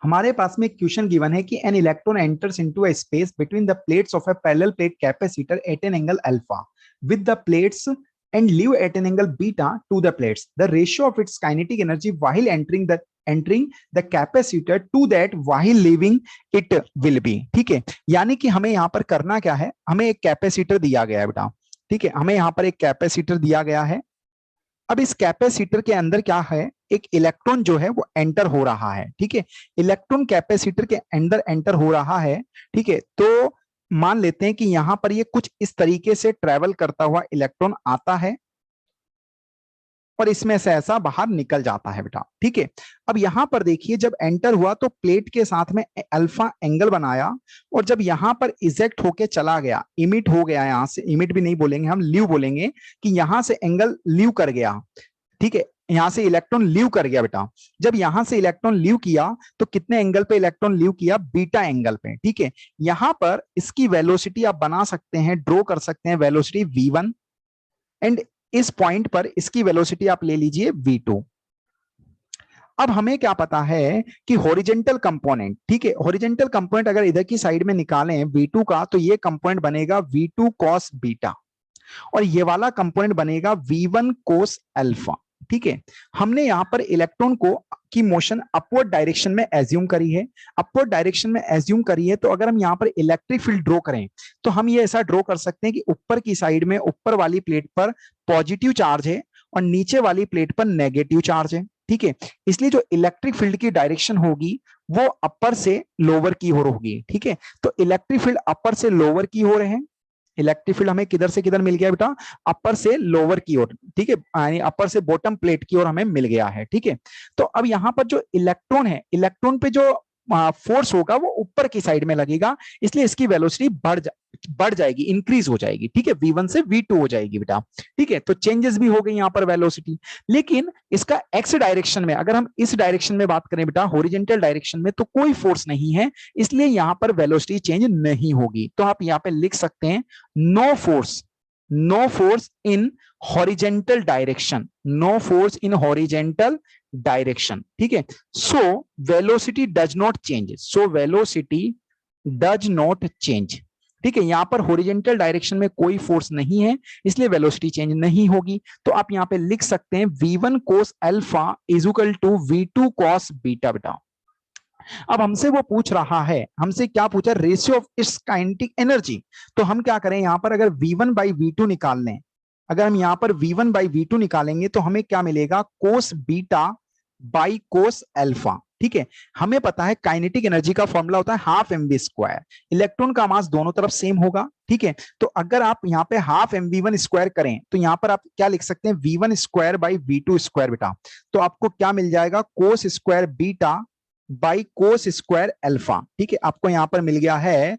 हमारे पास में question given है कि an electron enters into a space between the plates of a parallel plate capacitor eight an angle alpha with the plates and leave at an angle beta to the plates. The ratio of its kinetic energy while entering the capacitor to that while leaving it will be. ठीक है, यानी कि हमें यहां पर करना क्या है, हमें एक कैपेसिटर दिया गया है बेटा। ठीक है, हमें यहां पर एक कैपेसिटर दिया गया है। अब इस कैपेसिटर के अंदर क्या है, एक इलेक्ट्रॉन जो है वो एंटर हो रहा है। ठीक है, इलेक्ट्रॉन कैपेसिटर के अंदर एंटर हो रहा है। ठीक है, तो मान लेते हैं कि यहां पर ये कुछ इस तरीके से ट्रेवल करता हुआ इलेक्ट्रॉन आता है और इसमें से ऐसा बाहर निकल जाता है बेटा। ठीक है, अब यहां पर देखिए जब एंटर हुआ तो प्लेट के साथ में अल्फा एंगल बनाया, और जब यहां पर इजेक्ट होके चला गया, इमिट हो गया, यहां से इमिट भी नहीं बोलेंगे हम, लीव बोलेंगे, कि यहां से एंगल लीव कर गया। ठीक है, यहां से इलेक्ट्रॉन लीव कर गया बेटा। जब यहां से इलेक्ट्रॉन लीव किया तो कितने एंगल पे इलेक्ट्रॉन लीव किया, बीटा एंगल पे। ठीक है, यहां पर इसकी वेलोसिटी आप बना सकते हैं, ड्रॉ कर सकते हैं, वेलोसिटी v1, एंड इस पॉइंट पर इसकी वेलोसिटी आप ले लीजिए v2। अब हमें क्या पता है कि हॉरिजेंटल कंपोनेंट, ठीक है, हॉरिजेंटल कंपोनेंट अगर इधर की साइड में निकालें v2 का, तो ये कंपोनेंट बनेगा v2 cos बीटा, और ये वाला कंपोनेंट बनेगा v1 cos अल्फा। ठीक है, हमने यहां पर इलेक्ट्रॉन को की मोशन अपवर्ड डायरेक्शन में एज्यूम करी है। अपवर्ड डायरेक्शन में एज्यूम करी है, तो अगर हम यहां पर इलेक्ट्रिक फील्ड ड्रॉ करें तो हम ये ऐसा ड्रॉ कर सकते हैं कि ऊपर की साइड में, ऊपर वाली प्लेट पर पॉजिटिव चार्ज है और नीचे वाली प्लेट पर नेगेटिव चार्ज है। ठीक है, इसलिए जो इलेक्ट्रिक फील्ड की डायरेक्शन होगी वो अपर से लोअर की ओर होगी। ठीक है, तो इलेक्ट्रिक फील्ड अपर से लोअर की ओर है। इलेक्ट्रिक फील्ड हमें किधर से किधर मिल गया बेटा, अपर से लोअर की ओर। ठीक है, यानी अपर से बॉटम प्लेट की ओर हमें मिल गया है। ठीक है, तो अब यहां पर जो इलेक्ट्रॉन है, इलेक्ट्रॉन पे जो फोर्स होगा वो ऊपर की साइड में लगेगा, इसलिए इसकी वेलोसिटी बढ़ जाएगी, इंक्रीज हो जाएगी। ठीक है, v1 से v2 हो जाएगी बेटा। ठीक है, तो चेंजेस भी हो गई यहां पर वेलोसिटी। लेकिन इसका एक्स डायरेक्शन में, अगर हम इस डायरेक्शन में बात करें बेटा, हॉरिजॉन्टल डायरेक्शन में, तो कोई फोर्स नहीं है, इसलिए यहां पर वेलोसिटी चेंज नहीं होगी। तो आप यहां पे लिख सकते हैं no force, no force in horizontal direction, no force in horizontal direction. ठीक है, so velocity does not change, so velocity does not change. ठीक है, यहां पर हॉरिजेंटल डायरेक्शन में कोई फोर्स नहीं है, इसलिए वेलोसिटी चेंज नहीं होगी। तो आप यहां पे लिख सकते हैं v1 cos alpha is equal to v2 cos beta beta. अब हमसे वो पूछ रहा है, हमसे क्या पूछा, ratio of its kinetic energy. तो हम क्या करें, यहां पर अगर v1 बाई v2 निकाल लें, अगर हम यहां पर v1 बाई v2 निकालेंगे तो हमें क्या मिलेगा, cos beta by cos alpha. ठीक है, हमें पता है काइनेटिक एनर्जी का फॉर्मूला होता है half m v square, electron का मास दोनों तरफ सेम होगा। ठीक है, तो अगर आप यहाँ पे half m v one square करें तो यहाँ पर आप क्या लिख सकते हैं, v1 square by v2 square बेटा। तो आपको क्या मिल जाएगा, cos square beta by cos square alpha. ठीक है, आपको यहां पर मिल गया है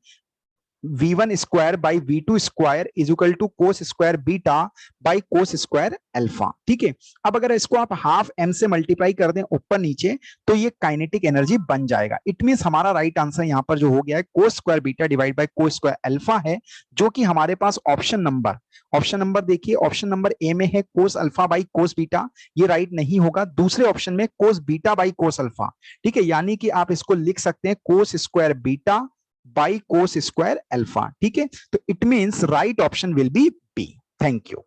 v1 square by v2 square is equal to cos square beta by cos square alpha. ठीक है, अब अगर इसको आप हाफ m से मल्टीप्लाई कर दें ऊपर नीचे, तो ये काइनेटिक एनर्जी बन जाएगा। इट मींस हमारा राइट आंसर यहां पर जो हो गया है कोस square beta divide by cos square alpha है, जो कि हमारे पास ऑप्शन नंबर देखिए, ऑप्शन नंबर ए में है cos alpha by cos beta, ये राइट नहीं होगा। दूसरे ऑप्शन में cos beta by cos alpha. ठीक है, यानी कि आप इसको लिख सकते हैं कोस square beta by cos square alpha. ठीक है, तो it means right option will be B. Thank you.